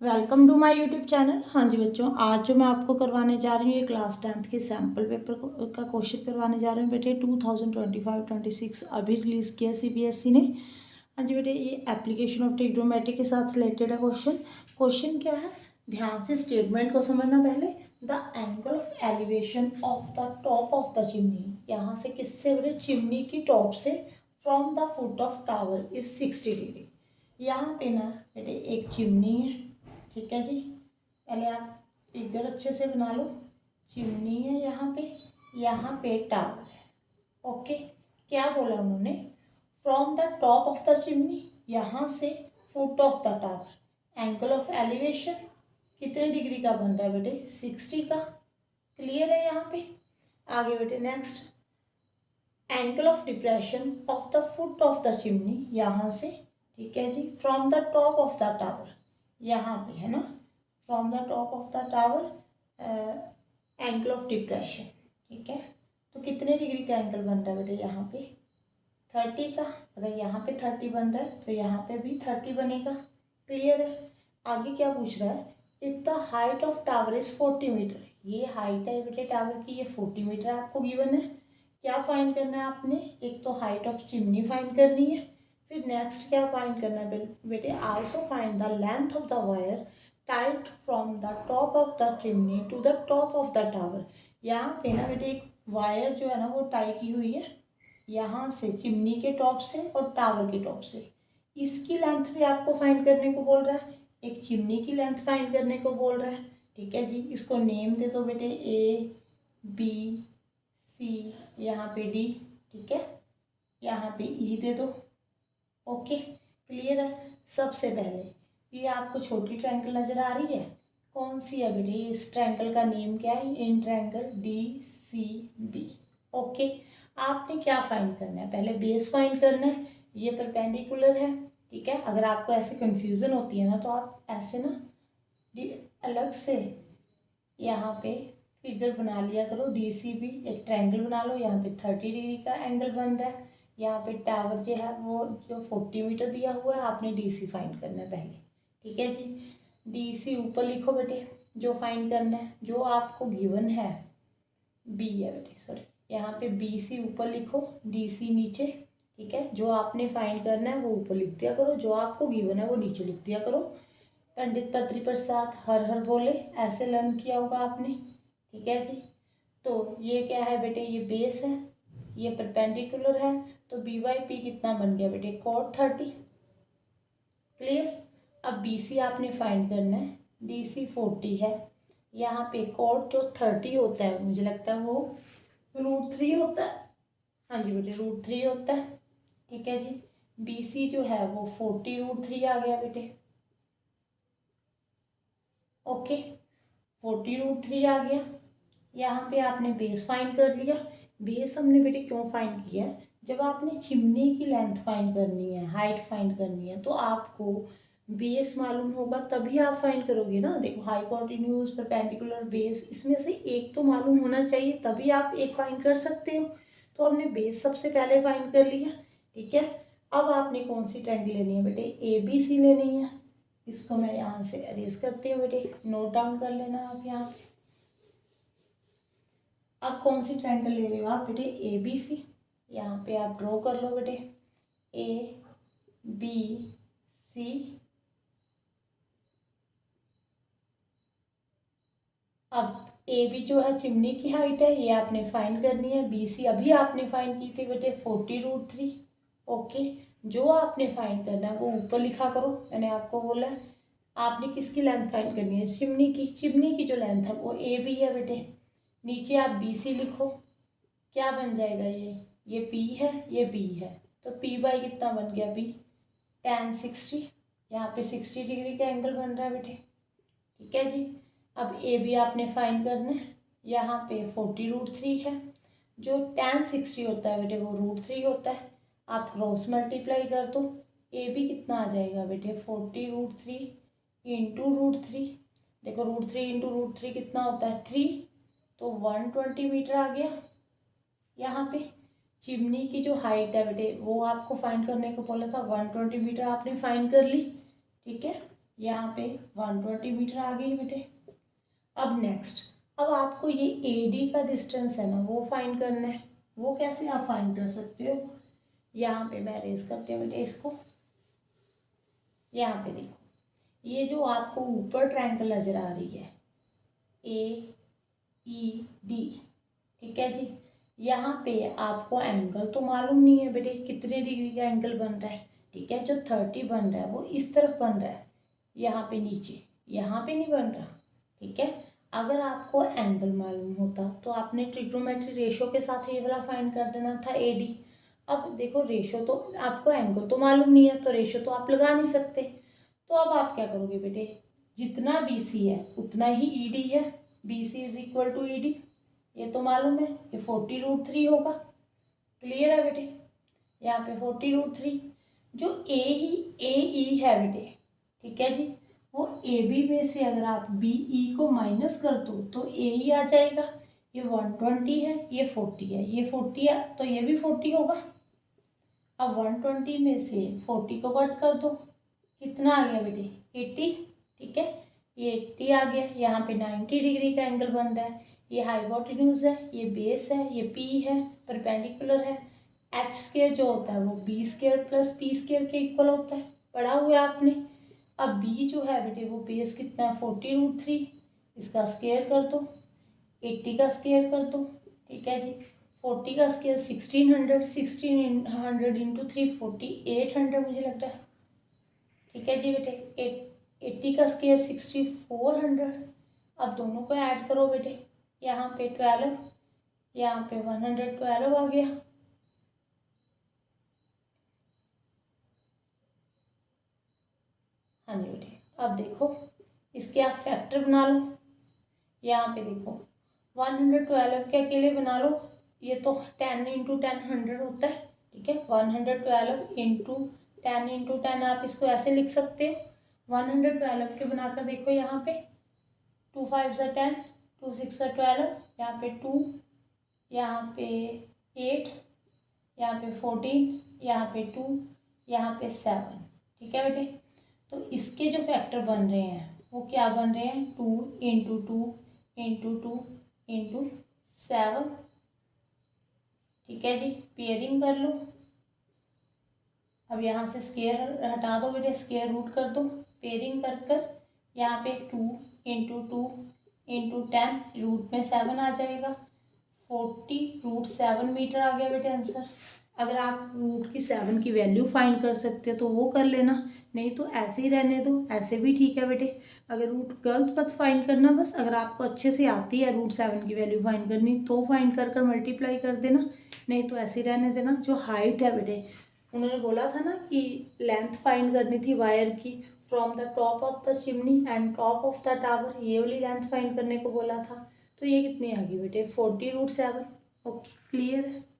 Welcome to my YouTube channel. हाँ जी बच्चों, आज जो मैं आपको करवाने जा रही हूँ ये क्लास 10th के सैम्पल पेपर का क्वेश्चन करवाने जा रही हूँ बेटे। 2025-26 अभी रिलीज़ किया सीबीएसई ने। हाँ जी बेटे, ये एप्लीकेशन ऑफ ट्रिग्नोमेट्री के साथ रिलेटेड है क्वेश्चन। क्वेश्चन क्या है, ध्यान से स्टेटमेंट को समझना। पहले the angle of elevation of the top of the chimney, यहाँ से किससे बेटे, चिमनी की टॉप से from the foot of tower is 60 degree. यहाँ पे ना बेटे एक चिमनी है, ठीक है जी। पहले आप फिगर अच्छे से बना लो। चिमनी है यहाँ पे टावर है। ओके, क्या बोला उन्होंने, from the top of the chimney, यहाँ से foot of the tower angle of elevation कितने डिग्री का बन रहा है बेटे, 60 का। क्लियर है यहाँ पे। आगे बेटे next, angle of depression of the foot of the chimney, यहाँ से, ठीक है जी, from the top of the tower, यहाँ पे है ना, from the top of the tower angle of depression, ठीक है। तो कितने डिग्री का एंगल बन रहा है बेटे, यहाँ पे 30 का। अगर यहाँ पे 30 बन रहा है तो यहाँ पे भी 30 बनेगा। क्लियर है। आगे क्या पूछ रहा है, if the height of tower is 40 metre, ये हाइट है बेटे टावर की, ये 40 मीटर आपको गिवन है। क्या फाइंड करना है आपने, एक तो हाइट ऑफ चिमनी फाइंड करनी है, फिर नेक्स्ट क्या फाइंड करना है बेटे, also find the length of the wire tight from the top of the chimney to the top of the tower. यहाँ पे ना बेटे एक वायर जो है ना वो टाई की हुई है, यहाँ से चिमनी के टॉप से और टावर के टॉप से। इसकी लेंथ भी आपको फाइंड करने को बोल रहा है, एक चिमनी की लेंथ फाइंड करने को बोल रहा है, ठीक है जी। इसको नेम दे दो बेटे, ए बी सी, यहाँ पे डी, ठीक है, यहाँ पे ई दे दो। ओके, क्लियर है। सबसे पहले ये आपको छोटी ट्रायंगल नज़र आ रही है, कौन सी है बेटे, इस ट्रायंगल का नेम क्या है, in triangle D C B. Okay, आपने क्या फाइंड करना है, पहले बेस फाइंड करना है, ये परपेंडिकुलर है, ठीक है। अगर आपको ऐसे कंफ्यूजन होती है ना तो आप ऐसे ना अलग से यहाँ पे फिगर बना लिया करो, डी सी बी एक ट्रायंगल बना लो, यहाँ पे 30 डिग्री का एंगल बन रहा है, यहाँ पे टावर जो है वो जो 40 मीटर दिया हुआ है, आपने डी सी फाइंड करना है पहले, ठीक है जी। डी सी ऊपर लिखो बेटे, जो फाइंड करना है, जो आपको गिवन है बी है बेटे, सॉरी, यहाँ पे बी सी ऊपर लिखो, डी सी नीचे, ठीक है। जो आपने फाइंड करना है वो ऊपर लिख दिया करो, जो आपको गिवन है वो नीचे लिख दिया करो। पंडित बद्री प्रसाद हर हर बोले, ऐसे लर्न किया होगा आपने, ठीक है जी। तो ये क्या है बेटे, ये बेस है, ये परपेंडिकुलर है, तो बी बाई पी कितना बन गया बेटे, कॉट 30। क्लियर। अब बी सी आपने फाइंड करना है, डी सी 40 है, यहाँ पे कॉट जो 30 होता है मुझे लगता है वो √3 होता है। हाँ जी बेटे, √3 होता है, ठीक है जी। बी सी जो है वो 40 √3 आ गया बेटे। ओके, 40 √3 आ गया। यहाँ पे आपने बेस फाइंड कर लिया। बेस हमने बेटे क्यों फाइंड किया है, जब आपने चिमनी की लेंथ फाइंड करनी है, हाइट फाइंड करनी है, तो आपको बेस मालूम होगा तभी आप फाइंड करोगे ना। देखो, हाइपोटेन्यूज, परपेंडिकुलर, बेस, इसमें से एक तो मालूम होना चाहिए तभी आप एक फाइंड कर सकते हो। तो हमने बेस सबसे पहले फाइंड कर लिया, ठीक है। अब आपने कौन सी ट्रायंगल लेनी है बेटे, ए बी सी लेनी है। इसको मैं यहाँ से अरेज करती हूँ बेटे, नोट डाउन कर लेना आप यहाँ। अब कौन सी ट्रायंगल ले रहे हो आप बेटे, ए बी सी। यहाँ पे आप ड्रॉ कर लो बेटे, ए बी सी। अब ए बी जो है चिमनी की हाइट है, ये आपने फाइंड करनी है। बी सी अभी आपने फाइंड की थी बेटे 40 √3। ओके, जो आपने फाइंड करना है वो ऊपर लिखा करो, मैंने आपको बोला है। आपने किसकी लेंथ फाइंड करनी है, चिमनी की। चिमनी की जो लेंथ है वो ए बी है बेटे, नीचे आप बी सी लिखो। क्या बन जाएगा, ये P है, ये B है, तो P बाई कितना बन गया, B tan 60। यहाँ पे 60 डिग्री का एंगल बन रहा है बेटे, ठीक है जी। अब ए बी आपने फाइंड करना है, यहाँ पे 40 √3 है, जो tan 60 होता है बेटे वो √3 होता है। आप क्रॉस मल्टीप्लाई कर दो, ए बी कितना आ जाएगा बेटे, 40 √3 इंटू √3। देखो √3 इंटू √3 कितना होता है, 3, तो 120 मीटर आ गया। यहाँ पे चिमनी की जो हाइट है बेटे वो आपको फाइंड करने को बोला था, 120 मीटर आपने फाइंड कर ली, ठीक है। यहाँ पे 120 मीटर आ गई बेटे। अब नेक्स्ट, अब आपको ये AD का डिस्टेंस है ना वो फाइंड करना है। वो कैसे आप फाइंड कर सकते हो, यहाँ पे मैं रेस करती हूँ बेटे इसको। यहाँ पे देखो, ये जो आपको ऊपर ट्रायंगल नजर आ रही है AED, ठीक है जी। यहाँ पे आपको एंगल तो मालूम नहीं है बेटे कितने डिग्री का एंगल बन रहा है, ठीक है। जो 30 बन रहा है वो इस तरफ बन रहा है, यहाँ पे नीचे, यहाँ पे नहीं बन रहा, ठीक है। अगर आपको एंगल मालूम होता तो आपने ट्रिग्नोमेट्री रेशो के साथ ये वाला फाइंड कर देना था AD। अब देखो रेशो तो आपको, एंगल तो मालूम नहीं है तो रेशो तो आप लगा नहीं सकते। तो अब आप क्या करोगे बेटे, जितना BC है उतना ही ED है। BC is equal to ED, ये तो मालूम है, ये 40√3 होगा। क्लियर है बेटे, यहाँ पे 40√3। जो AE है बेटे, ठीक है जी, वो AB में से अगर आप BE को माइनस कर दो तो AE आ जाएगा। ये 120 है, ये 40 है, ये 40 है तो ये भी 40 होगा। अब 120 में से 40 को कट कर दो, कितना आ गया बेटे 80, ठीक है। ये 80 आ गया। यहाँ पे 90 डिग्री का एंगल बन रहा है। ये हाइपोटेन्यूज है, ये बेस है, ये P है, परपेंडिकुलर है। H स्क्वायर जो होता है वो B square plus P square के इक्वल होता है, पढ़ा हुआ है आपने। अब B जो है बेटे वो बेस कितना है 40√3, इसका स्क्वायर कर दो, 80 का स्क्वायर कर दो, ठीक है जी। 40 का स्क्वायर 1600 इंटू 3 4800 मुझे लगता है, ठीक है जी बेटे। 80 का स्क्वायर 6400। अब दोनों को ऐड करो बेटे, यहाँ पे 12, यहाँ पे 112 आ गया। हाँ जी बेटे, अब देखो इसके आप फैक्टर बना लो। यहाँ पे देखो 112 के अकेले बना लो, ये तो 10 इंटू 10 100 होता है, ठीक है। 112 इंटू 10 इंटू 10 आप इसको ऐसे लिख सकते हो। 112 के बनाकर देखो, यहाँ पे 2 5 10, 2 6 12, यहाँ पे 2, यहाँ पे 8, यहाँ पे 14, यहाँ पे 2, यहाँ पे 7, ठीक है बेटे। तो इसके जो फैक्टर बन रहे हैं वो क्या बन रहे हैं, 2 इंटू 2 इंटू 2 इंटू 7, ठीक है जी। पेयरिंग कर लो। अब यहाँ से स्क्वायर हटा दो बेटे, स्क्वायर रूट कर दो। पेयरिंग कर कर यहाँ पे 2 इंटू 2 इंटू 10, रूट में 7 आ जाएगा। 40√7 मीटर आ गया बेटे आंसर। अगर आप रूट की 7 की वैल्यू फाइंड कर सकते हो तो वो कर लेना, नहीं तो ऐसे ही रहने दो, ऐसे भी ठीक है बेटे। अगर रूट गलत मत फाइंड करना, बस अगर आपको अच्छे से आती है √7 की वैल्यू फाइंड करनी तो फाइंड कर कर मल्टीप्लाई कर देना, नहीं तो ऐसे ही रहने देना। जो हाइट है बेटे, उन्होंने बोला था ना कि लेंथ फाइंड करनी थी वायर की from the top of the chimney and top of the tower, ये वाली लेंथ फाइंड करने को बोला था। तो ये कितनी आ गई बेटे 40√7। ओके, क्लियर है।